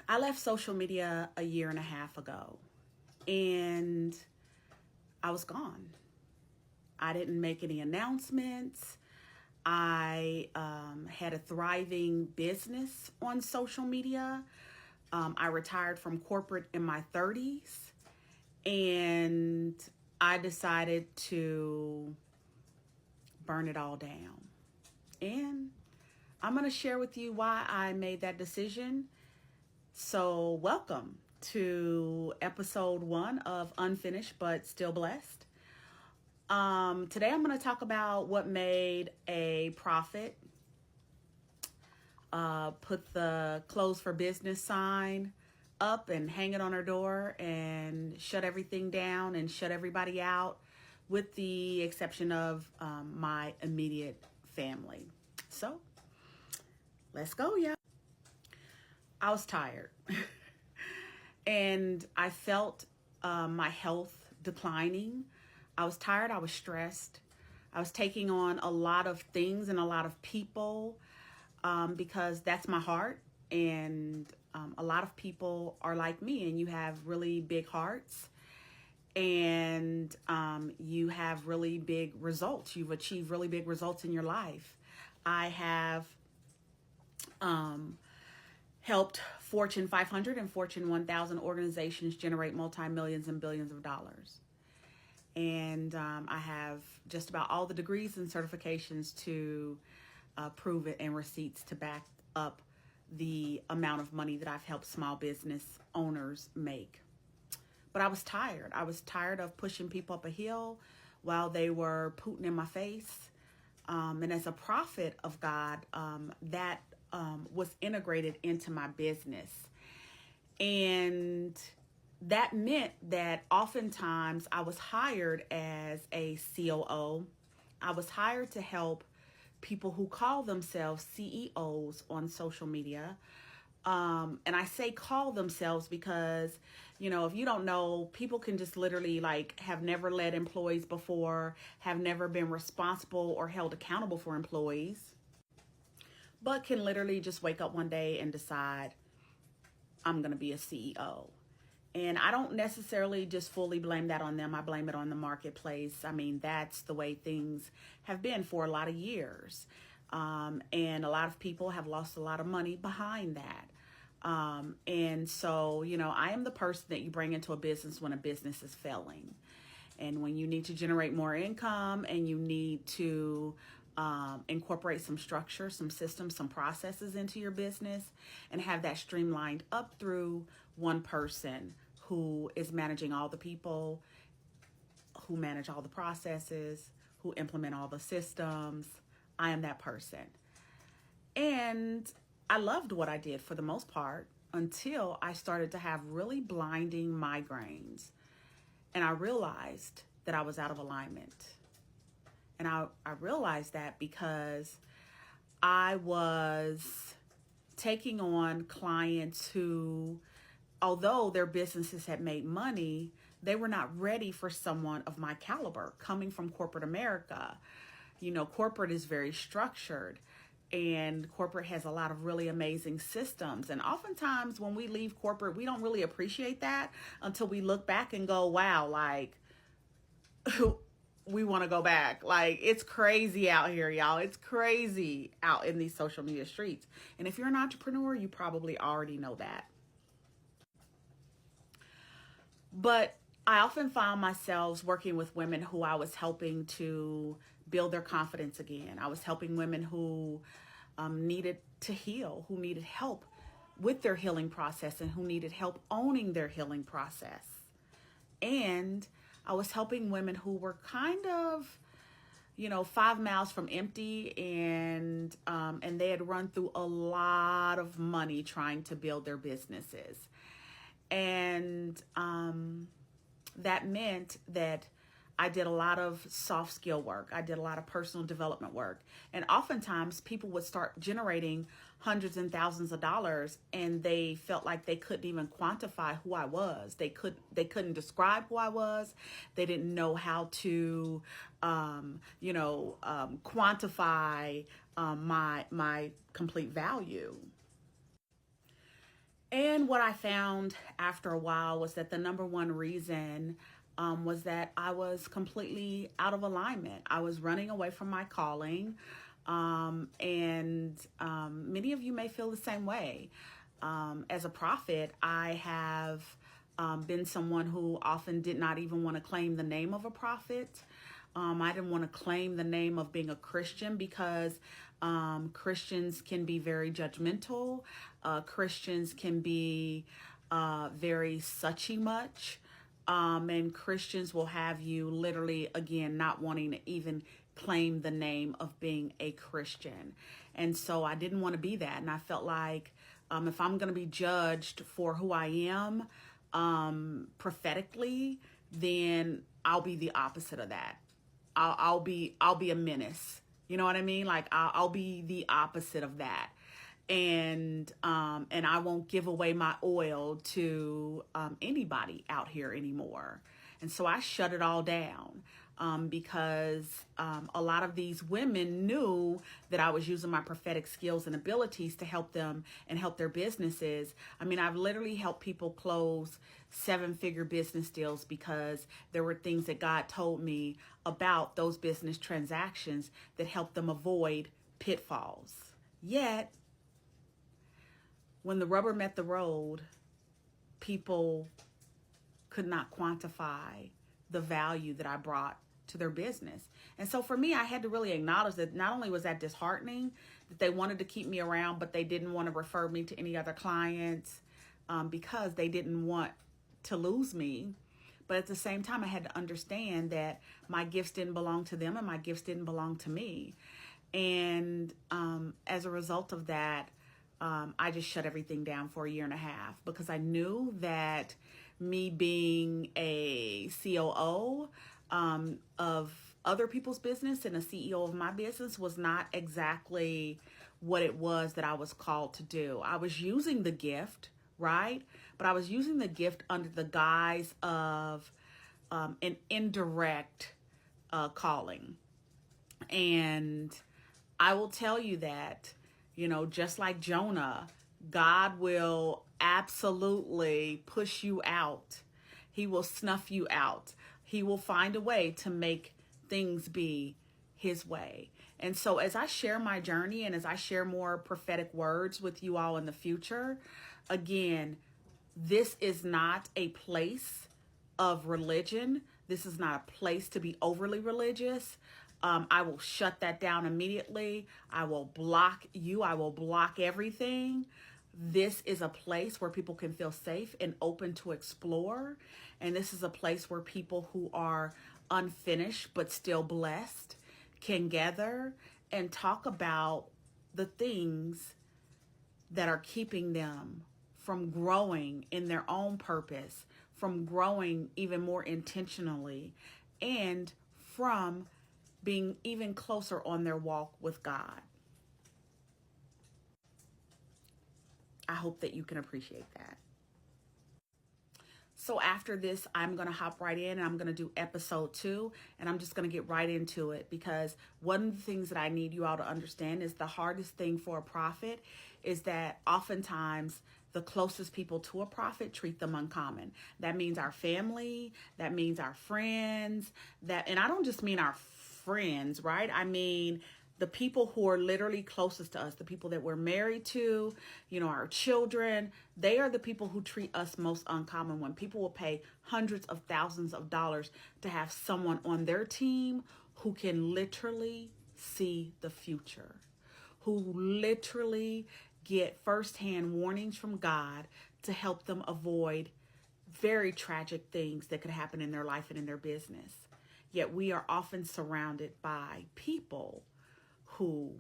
I left social media a year and a half ago, and I was gone. I didn't make any announcements. I had a thriving business on social media. I retired from corporate in my 30s, and I decided to burn it all down. And I'm going to share with you why I made that decision. So, welcome to episode 1 of Unfinished but Still Blessed. Today I'm going to talk about what made a prophet put the closed for business sign up and hang it on her door and shut everything down and shut everybody out, with the exception of my immediate family. So, let's go, yeah. I was tired and I felt my health declining. I was tired. I was stressed. I was taking on a lot of things and a lot of people because that's my heart. And a lot of people are like me, and you have really big hearts, and you have really big results. You've achieved really big results in your life. I have helped Fortune 500 and Fortune 1000 organizations generate multi-millions and billions of dollars. And I have just about all the degrees and certifications to prove it, and receipts to back up the amount of money that I've helped small business owners make. But I was tired. I was tired of pushing people up a hill while they were pooting in my face. And as a prophet of God, that was integrated into my business. And that meant that oftentimes I was hired as a COO. I was hired to help people who call themselves CEOs on social media. And I say call themselves because, if you don't know, people can just literally have never led employees before, have never been responsible or held accountable for employees, but can literally just wake up one day and decide, I'm going to be a CEO. And I don't necessarily just fully blame that on them. I blame it on the marketplace. I mean, that's the way things have been for a lot of years. And a lot of people have lost a lot of money behind that. And so, I am the person that you bring into a business when a business is failing. And when you need to generate more income and you need to incorporate some structure, some systems, some processes into your business, and have that streamlined up through one person who is managing all the people, who manage all the processes, who implement all the systems. I am that person. And I loved what I did for the most part until I started to have really blinding migraines. And I realized that I was out of alignment. And I realized that because I was taking on clients who, although their businesses had made money, they were not ready for someone of my caliber coming from corporate America. Corporate is very structured, and corporate has a lot of really amazing systems. And oftentimes when we leave corporate, we don't really appreciate that until we look back and go, wow, we want to go back. It's crazy out here, y'all. It's crazy out in these social media streets. And if you're an entrepreneur, you probably already know that. But I often found myself working with women who I was helping to build their confidence again. I was helping women who needed to heal, who needed help with their healing process, and who needed help owning their healing process. And I was helping women who were kind of, 5 miles from empty, and they had run through a lot of money trying to build their businesses. And that meant that I did a lot of soft skill work. I did a lot of personal development work. And oftentimes people would start generating hundreds and thousands of dollars, and they felt like they couldn't even quantify who I was. They couldn't describe who I was. They didn't know how to, quantify my complete value. And what I found after a while was that the number one reason was that I was completely out of alignment. I was running away from my calling. And many of you may feel the same way. As a prophet, I have been someone who often did not even want to claim the name of a prophet. I didn't want to claim the name of being a Christian because Christians can be very judgmental. Christians can be very suchy much. And Christians will have you literally, again, not wanting to even claim the name of being a Christian. And so I didn't want to be that. And I felt like if I'm going to be judged for who I am prophetically, then I'll be the opposite of that. I'll be a menace. You know what I mean? Like I'll be the opposite of that. And I won't give away my oil to anybody out here anymore. And so I shut it all down because a lot of these women knew that I was using my prophetic skills and abilities to help them and help their businesses. I mean, I've literally helped people close 7-figure business deals because there were things that God told me about those business transactions that helped them avoid pitfalls. Yet, when the rubber met the road, people could not quantify the value that I brought to their business. And so for me, I had to really acknowledge that not only was that disheartening, that they wanted to keep me around, but they didn't want to refer me to any other clients because they didn't want to lose me. But at the same time, I had to understand that my gifts didn't belong to them and my gifts didn't belong to me. And as a result of that, I just shut everything down for 1.5 years because I knew that me being a COO of other people's business and a CEO of my business was not exactly what it was that I was called to do. I was using the gift, right? But I was using the gift under the guise of an indirect calling. And I will tell you that, you know, just like Jonah, God will absolutely push you out. He will snuff you out. He will find a way to make things be his way. And so as I share my journey and as I share more prophetic words with you all in the future, again, this is not a place of religion. This is not a place to be overly religious. I will shut that down immediately. I will block you. I will block everything. This is a place where people can feel safe and open to explore. And this is a place where people who are unfinished but still blessed can gather and talk about the things that are keeping them from growing in their own purpose, from growing even more intentionally, and from being even closer on their walk with God. I hope that you can appreciate that. So after this, I'm going to hop right in and I'm going to do episode 2, and I'm just going to get right into it because one of the things that I need you all to understand is the hardest thing for a prophet is that oftentimes the closest people to a prophet treat them uncommon. That means our family, that means our friends, and I don't just mean our friends, right? I mean the people who are literally closest to us, the people that we're married to, you know, our children, they are the people who treat us most uncommon. When people will pay hundreds of thousands of dollars to have someone on their team who can literally see the future, who literally get firsthand warnings from God to help them avoid very tragic things that could happen in their life and in their business. Yet we are often surrounded by people who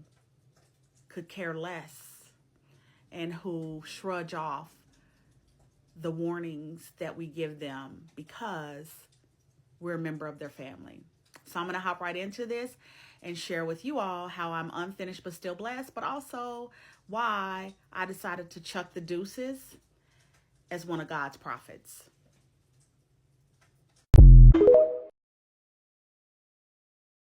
could care less and who shrug off the warnings that we give them because we're a member of their family. So I'm going to hop right into this and share with you all how I'm unfinished but still blessed, but also why I decided to chuck the deuces as one of God's prophets.